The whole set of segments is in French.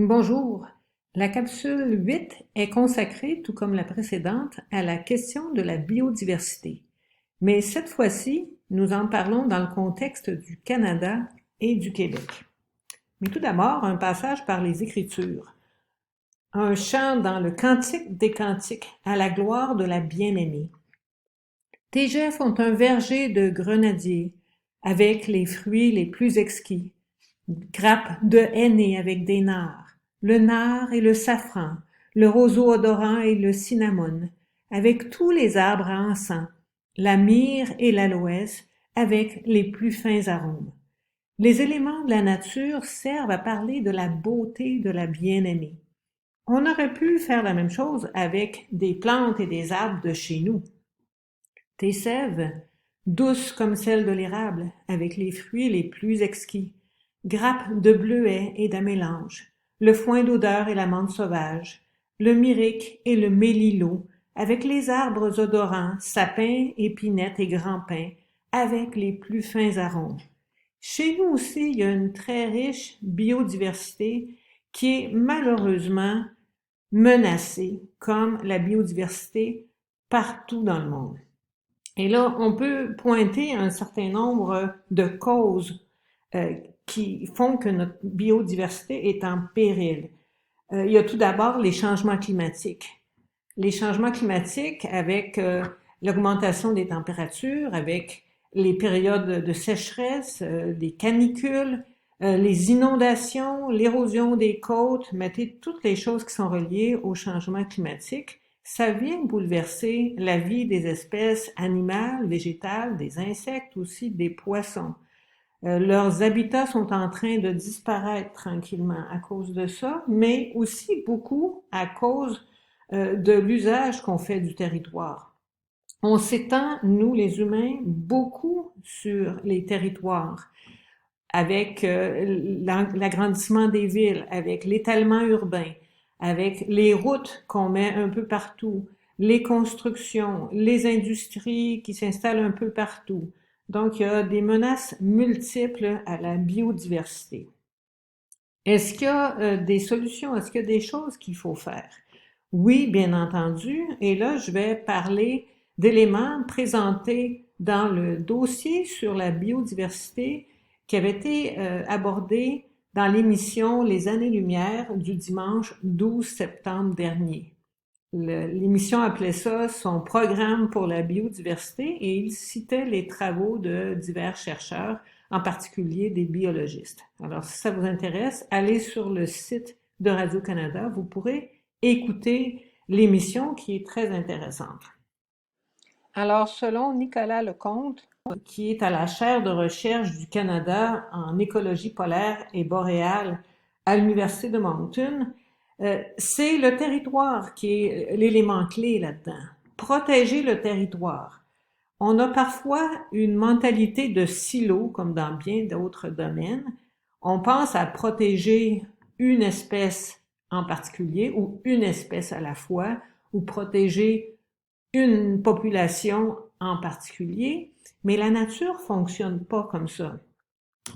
Bonjour. La capsule 8 est consacrée, tout comme la précédente, à la question de la biodiversité. Mais cette fois-ci, nous en parlons dans le contexte du Canada et du Québec. Mais tout d'abord, un passage par les Écritures. Un chant dans le Cantique des Cantiques à la gloire de la bien-aimée. Tes jets font un verger de grenadiers avec les fruits les plus exquis, grappes de henné avec des nards, le nard et le safran, le roseau odorant et le cinnamome, avec tous les arbres à encens, la myrrhe et l'aloès, avec les plus fins arômes. Les éléments de la nature servent à parler de la beauté de la bien-aimée. On aurait pu faire la même chose avec des plantes et des arbres de chez nous. Tes sèves, douces comme celles de l'érable, avec les fruits les plus exquis, grappes de bleuets et d'amélange, le foin d'odeur et la menthe sauvage, le myrique et le mélilot, avec les arbres odorants, sapins, épinettes et grands pins, avec les plus fins arômes. Chez nous aussi, il y a une très riche biodiversité qui est malheureusement menacée, comme la biodiversité partout dans le monde. Et là, on peut pointer un certain nombre de causes euh, qui font que notre biodiversité est en péril. Il y a tout d'abord les changements climatiques. Les changements climatiques avec l'augmentation des températures, avec les périodes de sécheresse, les canicules, les inondations, l'érosion des côtes, mettez toutes les choses qui sont reliées au changement climatique, ça vient bouleverser la vie des espèces animales, végétales, des insectes aussi, des poissons. Leurs habitats sont en train de disparaître tranquillement à cause de ça, mais aussi beaucoup à cause de l'usage qu'on fait du territoire. On s'étend, nous les humains, beaucoup sur les territoires, avec l'agrandissement des villes, avec l'étalement urbain, avec les routes qu'on met un peu partout, les constructions, les industries qui s'installent un peu partout. Donc, il y a des menaces multiples à la biodiversité. Est-ce qu'il y a des solutions? Est-ce qu'il y a des choses qu'il faut faire? Oui, bien entendu. Et là, je vais parler d'éléments présentés dans le dossier sur la biodiversité qui avait été abordé dans l'émission Les Années-Lumière du dimanche 12 septembre dernier. L'émission appelait ça son programme pour la biodiversité et il citait les travaux de divers chercheurs, en particulier des biologistes. Alors, si ça vous intéresse, allez sur le site de Radio-Canada, vous pourrez écouter l'émission qui est très intéressante. Alors, selon Nicolas Lecomte, qui est à la chaire de recherche du Canada en écologie polaire et boréale à l'Université de Moncton, c'est le territoire qui est l'élément clé là-dedans. Protéger le territoire. On a parfois une mentalité de silo, comme dans bien d'autres domaines. On pense à protéger une espèce en particulier ou une espèce à la fois, ou protéger une population en particulier, mais la nature fonctionne pas comme ça.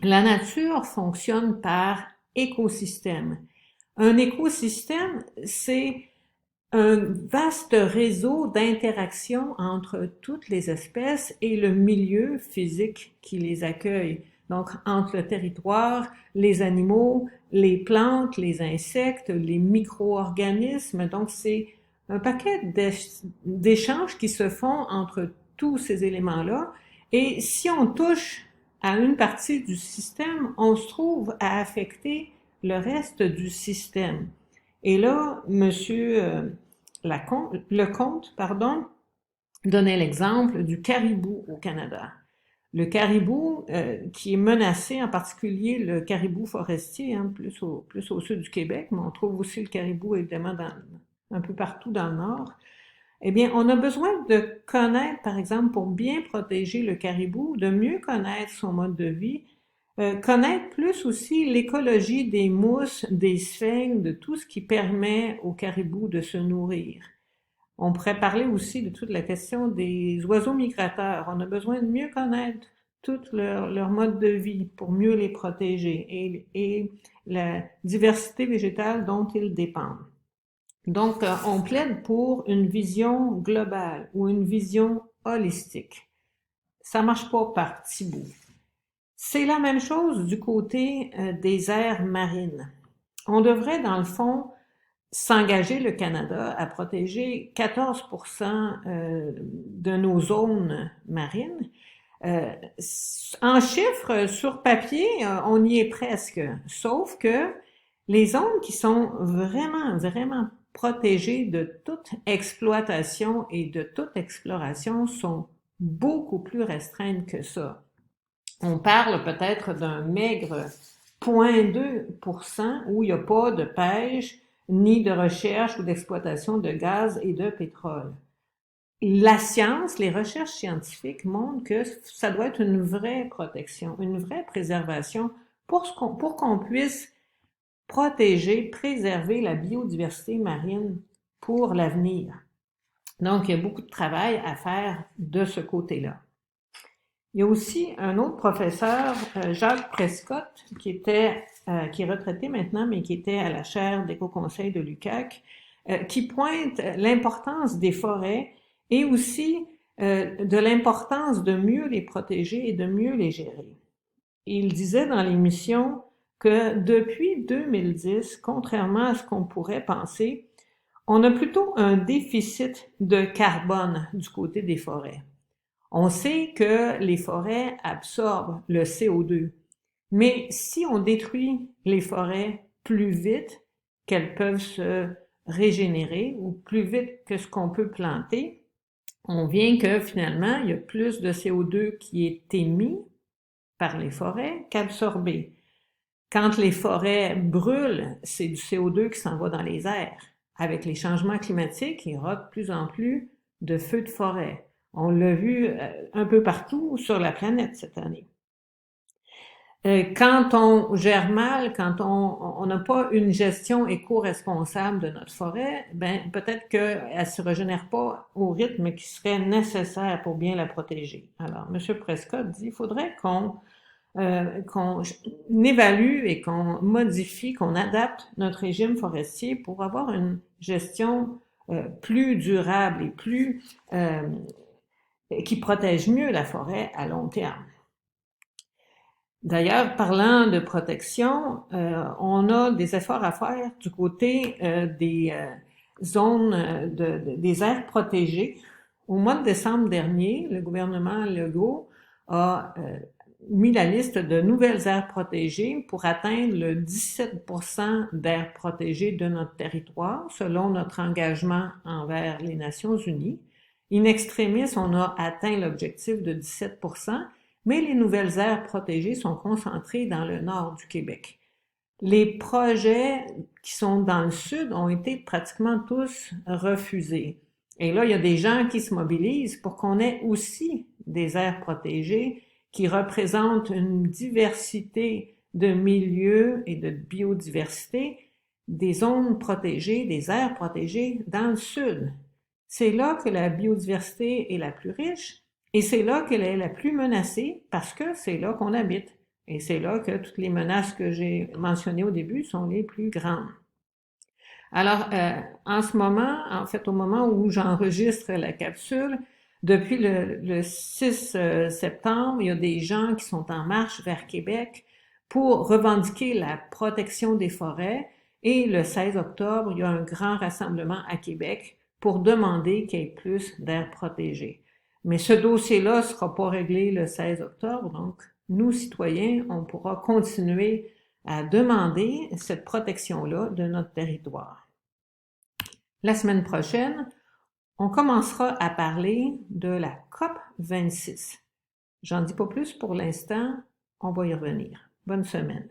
La nature fonctionne par écosystème. Un écosystème, c'est un vaste réseau d'interactions entre toutes les espèces et le milieu physique qui les accueille. Donc, entre le territoire, les animaux, les plantes, les insectes, les micro-organismes. Donc, c'est un paquet d'échanges qui se font entre tous ces éléments-là. Et si on touche à une partie du système, on se trouve à affecter le reste du système. Et là, monsieur Lecomte, donnait l'exemple du caribou au Canada. Le caribou qui est menacé, en particulier le caribou forestier, plus au sud du Québec, mais on trouve aussi le caribou évidemment un peu partout dans le nord. Eh bien, on a besoin de connaître, par exemple, pour bien protéger le caribou, de mieux connaître son mode de vie, connaître plus aussi l'écologie des mousses, des sphènes, de tout ce qui permet au caribou de se nourrir. On pourrait parler aussi de toute la question des oiseaux migrateurs. On a besoin de mieux connaître tout leur mode de vie pour mieux les protéger et la diversité végétale dont ils dépendent. Donc, on plaide pour une vision globale ou une vision holistique. Ça marche pas par petits bouts. C'est la même chose du côté des aires marines. On devrait, dans le fond, s'engager, le Canada, à protéger 14% de nos zones marines. En chiffres, sur papier, on y est presque. Sauf que les zones qui sont vraiment, vraiment protégées de toute exploitation et de toute exploration sont beaucoup plus restreintes que ça. On parle peut-être d'un maigre 0,2% où il n'y a pas de pêche, ni de recherche ou d'exploitation de gaz et de pétrole. La science, les recherches scientifiques montrent que ça doit être une vraie protection, une vraie préservation pour qu'on puisse protéger, préserver la biodiversité marine pour l'avenir. Donc, il y a beaucoup de travail à faire de ce côté-là. Il y a aussi un autre professeur, Jacques Prescott, qui est retraité maintenant, mais qui était à la chaire d'éco-conseil de l'UQAC, qui pointe l'importance des forêts et aussi de l'importance de mieux les protéger et de mieux les gérer. Il disait dans l'émission que depuis 2010, contrairement à ce qu'on pourrait penser, on a plutôt un déficit de carbone du côté des forêts. On sait que les forêts absorbent le CO2, mais si on détruit les forêts plus vite qu'elles peuvent se régénérer ou plus vite que ce qu'on peut planter, on vient que finalement, il y a plus de CO2 qui est émis par les forêts qu'absorbé. Quand les forêts brûlent, c'est du CO2 qui s'en va dans les airs. Avec les changements climatiques, il y aura de plus en plus de feux de forêt. On l'a vu un peu partout sur la planète cette année. Quand on gère mal, quand on n'a pas une gestion éco-responsable de notre forêt, ben peut-être qu'elle ne se régénère pas au rythme qui serait nécessaire pour bien la protéger. Alors, M. Prescott dit qu'il faudrait qu'on évalue et qu'on modifie, qu'on adapte notre régime forestier pour avoir une gestion plus durable et plus qui protège mieux la forêt à long terme. D'ailleurs, parlant de protection, on a des efforts à faire du côté des zones des aires protégées. Au mois de décembre dernier, le gouvernement Legault a mis la liste de nouvelles aires protégées pour atteindre le 17% d'aires protégées de notre territoire, selon notre engagement envers les Nations unies. In extremis, on a atteint l'objectif de 17%, mais les nouvelles aires protégées sont concentrées dans le nord du Québec. Les projets qui sont dans le sud ont été pratiquement tous refusés. Et là, il y a des gens qui se mobilisent pour qu'on ait aussi des aires protégées qui représentent une diversité de milieux et de biodiversité, des zones protégées, des aires protégées dans le sud. C'est là que la biodiversité est la plus riche et c'est là qu'elle est la plus menacée parce que c'est là qu'on habite. Et c'est là que toutes les menaces que j'ai mentionnées au début sont les plus grandes. Alors, en ce moment, en fait, au moment où j'enregistre la capsule, depuis le 6 septembre, il y a des gens qui sont en marche vers Québec pour revendiquer la protection des forêts. Et le 16 octobre, il y a un grand rassemblement à Québec pour demander qu'il y ait plus d'aires protégées. Mais ce dossier-là ne sera pas réglé le 16 octobre, donc nous, citoyens, on pourra continuer à demander cette protection-là de notre territoire. La semaine prochaine, on commencera à parler de la COP 26. J'en dis pas plus pour l'instant, on va y revenir. Bonne semaine.